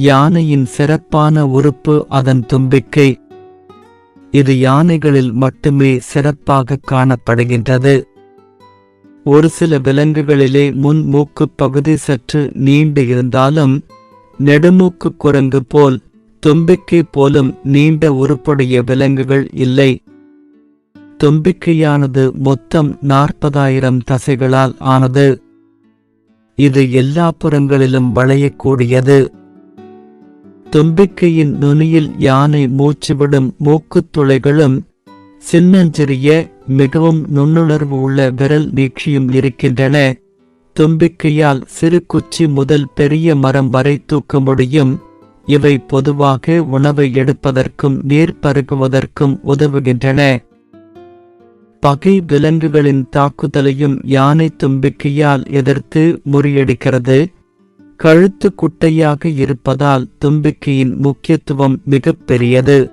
யானையின் சிறப்பான உறுப்பு அதன் தும்பிக்கை. இது யானைகளில் மட்டுமே சிறப்பாக காணப்படுகின்றது. ஒரு சில விலங்குகளிலே முன் மூக்கு பகுதி சற்று நீண்டு இருந்தாலும் நெடுமூக்கு குரங்கு போல் தும்பிக்கை போலும் நீண்ட உறுப்புடைய விலங்குகள் இல்லை. தும்பிக்கையானது மொத்தம் 40,000 தசைகளால் ஆனது. இது எல்லா புறங்களிலும் வளையக்கூடியது. தும்பிக்கையின் நுனியில் யானை மூச்சுவிடும் மூக்குத் துளைகளும் சின்னஞ்சிறிய மிகவும் நுண்ணுணர்வு உள்ள விரல் நீட்சியும் இருக்கின்றன. தும்பிக்கையால் சிறு குச்சி முதல் பெரிய மரம் வரை தூக்க முடியும். இவை பொதுவாக உணவை எடுப்பதற்கும் நீர் பருகுவதற்கும் உதவுகின்றன. பகை விலங்குகளின் தாக்குதலையும் யானை தும்பிக்கையால் எதிர்த்து முறியடிக்கிறது. கழுத்து குட்டையாக இருப்பதால் தும்பிக்கையின் முக்கியத்துவம் மிகப் பெரியது.